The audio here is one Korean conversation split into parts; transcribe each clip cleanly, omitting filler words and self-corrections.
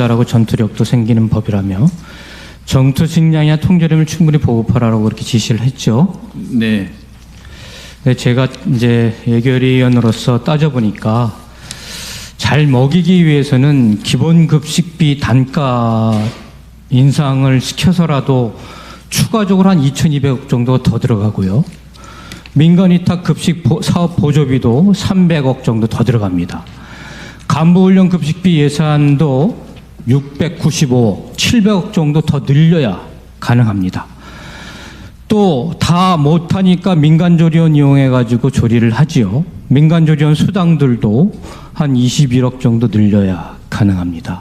모자라고 전투력도 생기는 법이라며 정투 식량이나 통조림을 충분히 보급하라고 그렇게 지시를 했죠. 네. 네, 제가 이제 예결위원으로서 따져보니까 잘 먹이기 위해서는 기본급식비 단가 인상을 시켜서라도 추가적으로 한 2,200억 정도 더 들어가고요. 민간위탁 급식 사업 보조비도 300억 정도 더 들어갑니다. 간부훈련 급식비 예산도 695억, 700억 정도 더 늘려야 가능합니다. 또 다 못하니까 민간조리원 이용해가지고 조리를 하지요. 민간조리원 수당들도 한 21억 정도 늘려야 가능합니다.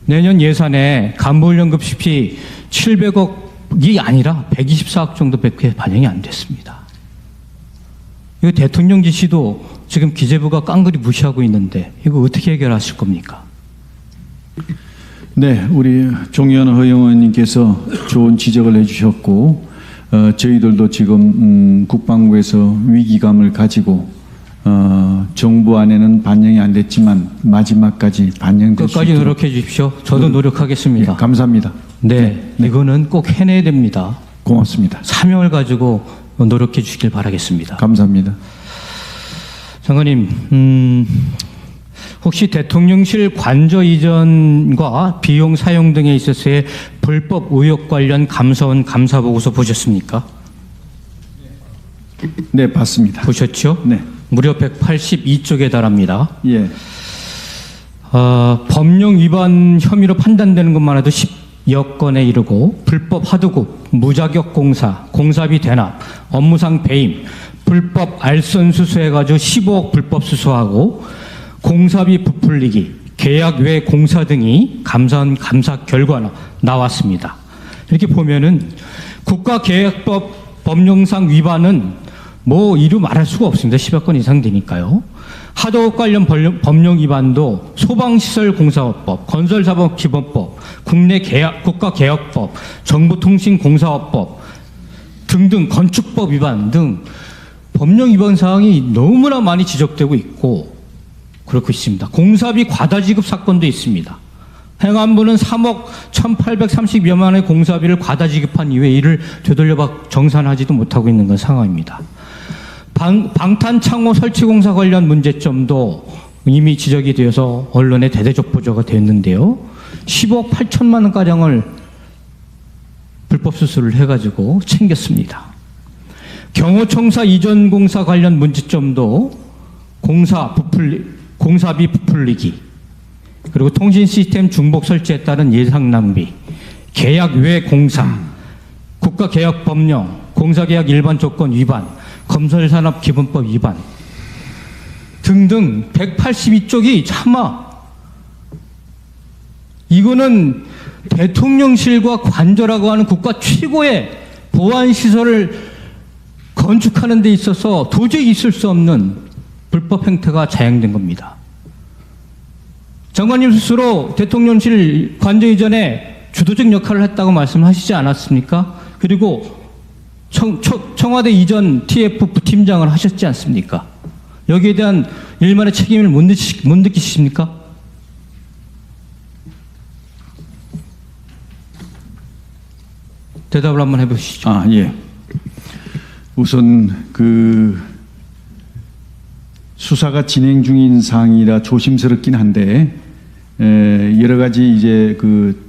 내년 예산에 간부훈련 급식비 700억이 아니라 124억 정도밖에 반영이 안 됐습니다. 이거 대통령 지시도 지금 기재부가 깡그리 무시하고 있는데 이거 어떻게 해결하실 겁니까? 네, 우리 종현 의원님께서 좋은 지적을 해주셨고, 저희들도 지금 국방부에서 위기감을 가지고 정부 안에는 반영이 안 됐지만 마지막까지 반영될 수 끝까지 있도록 노력해 주십시오. 저도 노력하겠습니다. 예, 감사합니다. 네, 이거는 꼭 해내야 됩니다. 고맙습니다. 사명을 가지고 노력해 주시길 바라겠습니다. 감사합니다. 장관님, 혹시 대통령실 관저 이전과 비용 사용 등에 있어서의 불법 의혹 관련 감사원 감사 보고서 보셨습니까? 네, 봤습니다. 보셨죠? 네. 무려 182쪽에 달합니다. 예. 법령 위반 혐의로 판단되는 것만 해도 10여 건에 이르고 불법 하도급, 무자격 공사, 공사비 대납, 업무상 배임, 불법 알선 수수해가지고 15억 불법 수수하고 공사비 부풀리기, 계약 외 공사 등이 감사원 감사 결과로 나왔습니다. 이렇게 보면은 국가계약법 법령상 위반은 뭐 이루 말할 수가 없습니다. 10여 건 이상 되니까요. 하도급 관련 법령 위반도 소방시설공사업법, 건설사업기본법, 국가계약법, 정보통신공사업법 등등 건축법 위반 등 법령 위반 사항이 너무나 많이 지적되고 있고 그렇고 있습니다. 공사비 과다 지급 사건도 있습니다. 행안부는 3억 1,830여만 원의 공사비를 과다 지급한 이후에 이를 되돌려 정산하지도 못하고 있는 건 상황입니다. 방탄창호 설치 공사 관련 문제점도 이미 지적이 되어서 언론에 대대적 보도가 됐는데요. 10억 8천만 원가량을 불법 수수를 해가지고 챙겼습니다. 경호청사 이전 공사 관련 문제점도 공사비 부풀리기, 그리고 통신 시스템 중복 설치에 따른 예상 낭비, 계약 외 공사, 국가계약 법령, 공사계약 일반 조건 위반, 건설산업기본법 위반 등등 182쪽이 차마 이거는 대통령실과 관저라고 하는 국가 최고의 보안시설을 건축하는 데 있어서 도저히 있을 수 없는 불법 행태가 자행된 겁니다. 장관님 스스로 대통령실 관저 이전에 주도적 역할을 했다고 말씀하시지 않았습니까? 그리고 청와대 이전 TF 부팀장을 하셨지 않습니까? 여기에 대한 일말의 책임을 못 느끼십니까? 대답을 한번 해보시죠. 예. 우선 수사가 진행 중인 사항이라 조심스럽긴 한데 여러 가지 이제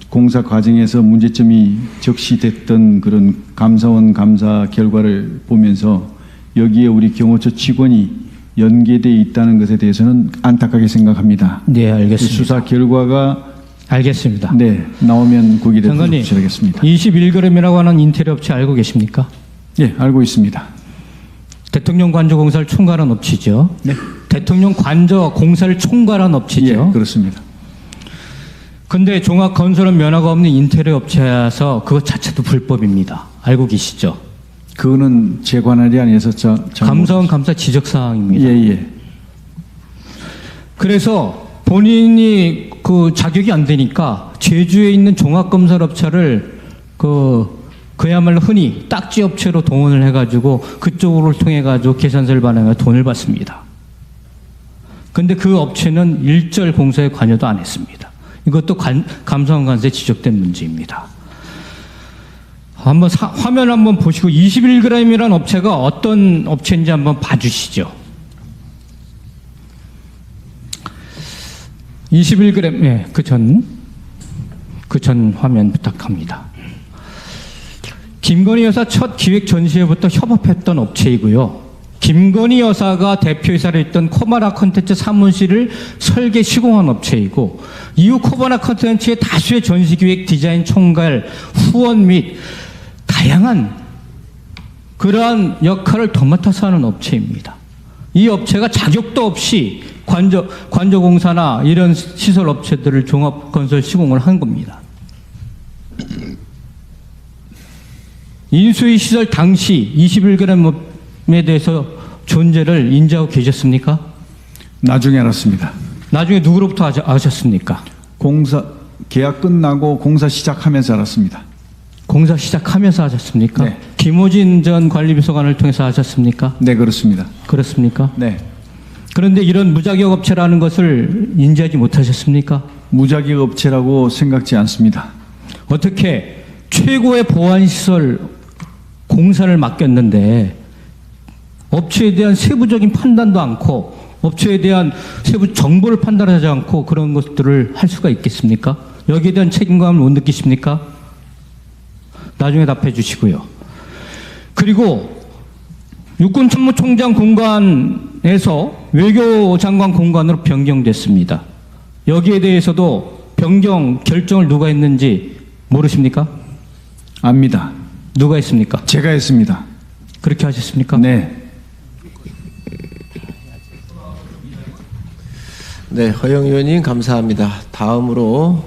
공사 과정에서 문제점이 적시됐던 그런 감사원 감사 결과를 보면서 여기에 우리 경호처 직원이 연계되어 있다는 것에 대해서는 안타깝게 생각합니다. 네, 알겠습니다. 수사 결과가 알겠습니다. 네, 나오면 거기에 대해서 장관님, 조치하겠습니다. 21g이라고 하는 인테리어 업체 알고 계십니까? 예, 알고 있습니다. 대통령 관저 공사를 총괄한 업체죠. 네. 대통령 관저 공사를 총괄한 업체죠. 예, 그렇습니다. 근데 종합건설은 면허가 없는 인테리어 업체라서 그것 자체도 불법입니다. 알고 계시죠? 그거는 제 관할이 아니어서 감사원 감사 지적사항입니다. 예. 그래서 본인이 자격이 안 되니까 제주에 있는 종합건설업체를 그야말로 흔히 딱지 업체로 동원을 해가지고 그쪽으로 통해가지고 계산서를 반영해 돈을 받습니다. 근데 그 업체는 일절 공사에 관여도 안 했습니다. 이것도 감사원관서에 지적된 문제입니다. 한번 화면 한번 보시고 21g이라는 업체가 어떤 업체인지 한번 봐주시죠. 21g, 예, 그 전 화면 부탁합니다. 김건희 여사 첫 기획 전시회부터 협업했던 업체이고요. 김건희 여사가 대표이사로 있던 코바나 컨텐츠 사무실을 설계 시공한 업체이고, 이후 코바나 컨텐츠의 다수의 전시기획, 디자인, 총괄, 후원 및 다양한 그러한 역할을 도맡아서 하는 업체입니다. 이 업체가 자격도 없이 관저공사나 이런 시설 업체들을 종합건설 시공을 한 겁니다. 인수위 시설 당시 21g에 대해서 존재를 인지하고 계셨습니까? 나중에 알았습니다. 나중에 누구로부터 아셨습니까? 계약 끝나고 공사 시작하면서 알았습니다. 공사 시작하면서 하셨습니까? 네. 김호진 전 관리비서관을 통해서 하셨습니까? 네, 그렇습니다. 그렇습니까? 네. 그런데 이런 무자격 업체라는 것을 인지하지 못하셨습니까? 무자격 업체라고 생각지 않습니다. 어떻게 최고의 보안시설 공사를 맡겼는데 업체에 대한 세부적인 판단도 않고 업체에 대한 세부 정보를 판단하지 않고 그런 것들을 할 수가 있겠습니까? 여기에 대한 책임감을 못 느끼십니까? 나중에 답해 주시고요. 그리고 육군참모총장 공간에서 외교장관 공간으로 변경됐습니다. 여기에 대해서도 변경 결정을 누가 했는지 모르십니까? 압니다. 누가 했습니까? 제가 했습니다. 그렇게 하셨습니까? 네. 네, 허영 의원님 감사합니다. 다음으로